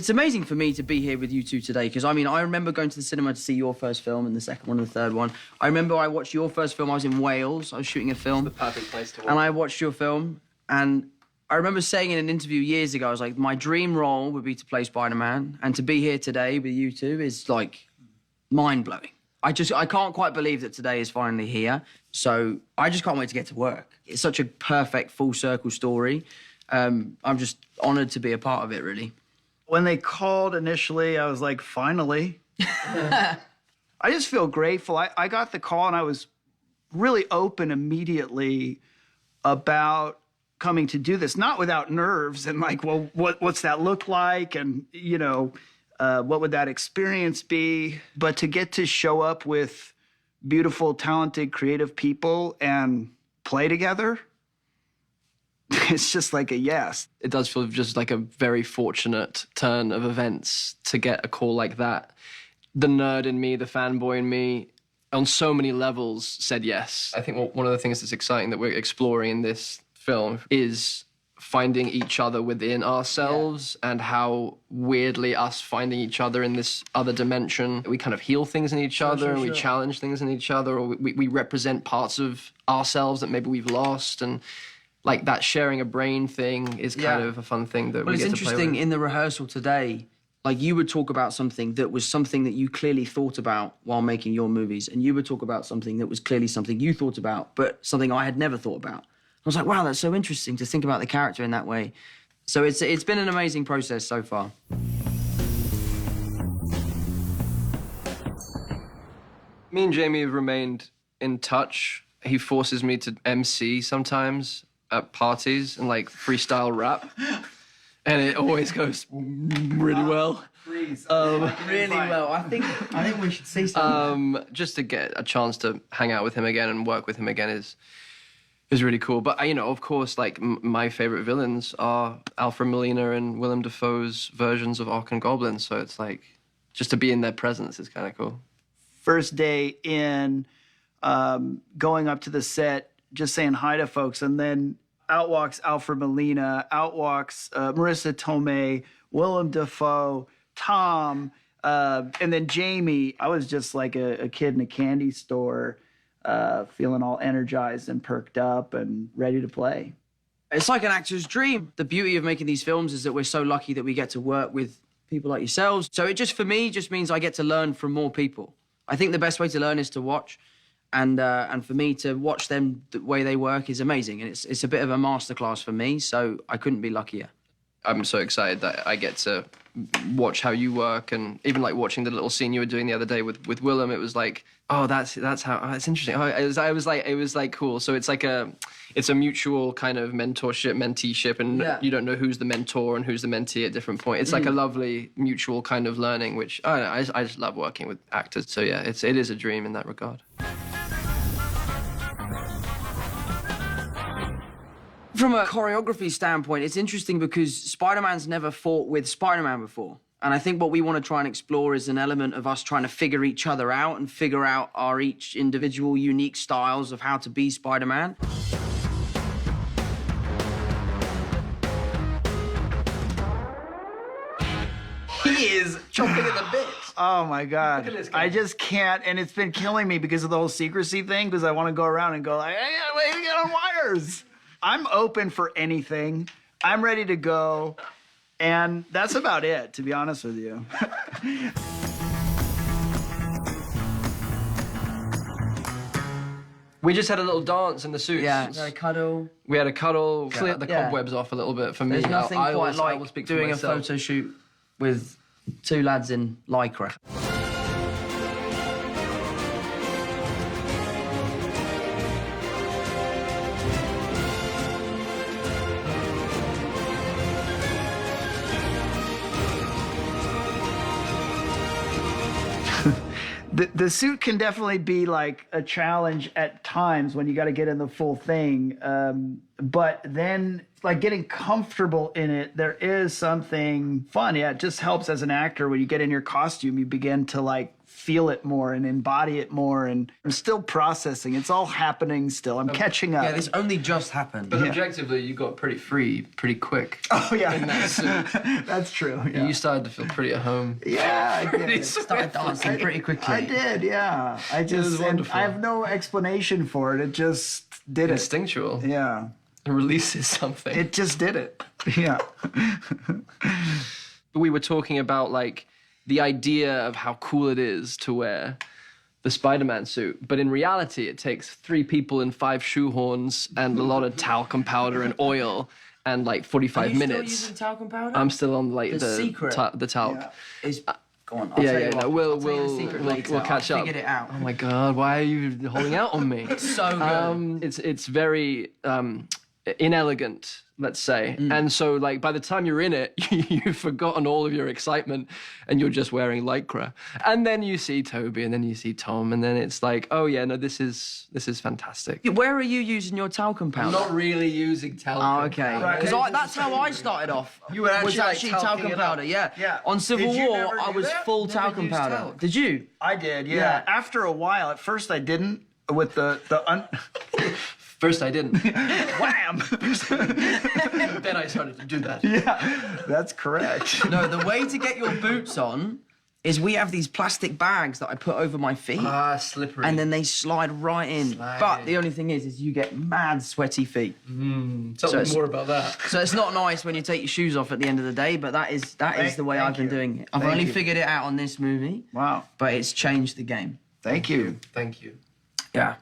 It's amazing for me to be here with you two today because, I mean, I remember going to the cinema to see your first film and the second one and the third one. I remember I watched your first film. I was in Wales. I was shooting a film. It's the perfect place to watch. And I watched your film, and I remember saying in an interview years ago, I was like, my dream role would be to play Spider-Man, and to be here today with you two is, like, mind-blowing. I can't quite believe that today is finally here, so I just can't wait to get to work. It's such a perfect full-circle story. I'm just honoured to be a part of it, really. When they called initially, I was like, finally. I just feel grateful. I got the call, and I was really open immediately about coming to do this, not without nerves and like, well, what's that look like? And, you know, what would that experience be? But to get to show up with beautiful, talented, creative people and play together, it's just like a yes. It does feel just like a very fortunate turn of events to get a call like that. The nerd in me, the fanboy in me, on so many levels said yes. I think one of the things that's exciting that we're exploring in this film is finding each other within ourselves and how weirdly us finding each other in this other dimension, we kind of heal things in each other and we challenge things in each other, or we represent parts of ourselves that maybe we've lost, and like that sharing a brain thing is kind of a fun thing that we get to play with. Well, it's interesting, in the rehearsal today, like you would talk about something that was something that you clearly thought about while making your movies, and you would talk about something that was clearly something you thought about, but something I had never thought about. I was like, wow, that's so interesting to think about the character in that way. So it's been an amazing process so far. Me and Jamie have remained in touch. He forces me to MC sometimes at parties and like freestyle rap. And it always goes really well. Please. Really well. I think we should see something. Just to get a chance to hang out with him again and work with him again is really cool. But, you know, of course, like, my favorite villains are Alfred Molina and Willem Dafoe's versions of Orc and Goblin. So it's like, just to be in their presence is kind of cool. First day in, going up to the set, just saying hi to folks, and then out walks Alfred Molina, out walks Marissa Tomei, Willem Dafoe, Tom, and then Jamie. I was just like a kid in a candy store, feeling all energized and perked up and ready to play. It's like an actor's dream. The beauty of making these films is that we're so lucky that we get to work with people like yourselves. So it just, for me, just means I get to learn from more people. I think the best way to learn is to watch. And for me to watch them the way they work is amazing. And it's a bit of a masterclass for me, so I couldn't be luckier. I'm so excited that I get to watch how you work, and even like watching the little scene you were doing the other day with Willem, it was like, oh, that's how, oh, it's interesting. Oh, it was like cool. So it's like it's a mutual kind of mentorship, menteeship, and you don't know who's the mentor and who's the mentee at different points. It's like a lovely mutual kind of learning, which I don't know, I just love working with actors. So yeah, it is a dream in that regard. From a choreography standpoint, it's interesting because Spider-Man's never fought with Spider-Man before. And I think what we want to try and explore is an element of us trying to figure each other out and figure out our each individual unique styles of how to be Spider-Man. He is chomping at the bit. Oh, my God. Look at this guy. I just can't, and it's been killing me because of the whole secrecy thing, because I want to go around and go like, hey, wait, we get on wires. I'm open for anything. I'm ready to go. And that's about it, to be honest with you. We just had a little dance in the suits. Yeah, we had a cuddle. We had a cuddle, clear the cobwebs off a little bit for me. There's nothing quite I will like speak doing for a photo shoot with two lads in Lycra. The suit can definitely be like a challenge at times when you got to get in the full thing. But then like getting comfortable in it, there is something fun. Yeah, it just helps as an actor when you get in your costume, you begin to like feel it more and embody it more. And I'm still processing. It's all happening still. I'm catching up. Yeah, this only just happened. But objectively, you got pretty free pretty quick. Oh, yeah. In that suit. That's true. Yeah. You started to feel pretty at home. Yeah, I did. Started dancing pretty quickly. I did, yeah. I was just, and wonderful. I have no explanation for it. It just did it. Instinctual. Yeah. It releases something. It just did it. Yeah. We were talking about like the idea of how cool it is to wear the Spider-Man suit, but in reality it takes 3 people and 5 shoehorns and a lot of talcum powder and oil and like 45 Are you minutes. still using talcum powder? I'm still on like The secret. the talc. Yeah. Go on. I'll tell you what, No, I'll tell you the secret later. we'll catch I'll up. figured it out. Oh my god, why are you holding out on me? So good. It's very inelegant, let's say. And so like by the time you're in it, you've forgotten all of your excitement and you're just wearing Lycra. And then you see Toby and then you see Tom and then it's like, oh yeah, no, this is fantastic. Where are you using your talcum powder? really using talcum. Oh, okay. Right. Because that's how I started off. You were was actually, like, talcum talcum it powder, up. yeah. Yeah. On Civil Did you War, never I do was that? full Never talcum used powder. talc. Did you? I did, yeah. Yeah. After a while, at first I didn't with the First I didn't. wham. Then I started to do that. Yeah, that's correct. No, the way to get your boots on is we have these plastic bags that I put over my feet. Slippery. And then they slide right in. Slide But in. the only thing is you get mad sweaty feet. Tell it's- me more about that. So it's not nice when you take your shoes off at the end of the day, but that is the way thank I've been you. doing it. I've Thank only you. figured it out on this movie, Wow. but it's changed the game. Thank you. Thank you. Yeah.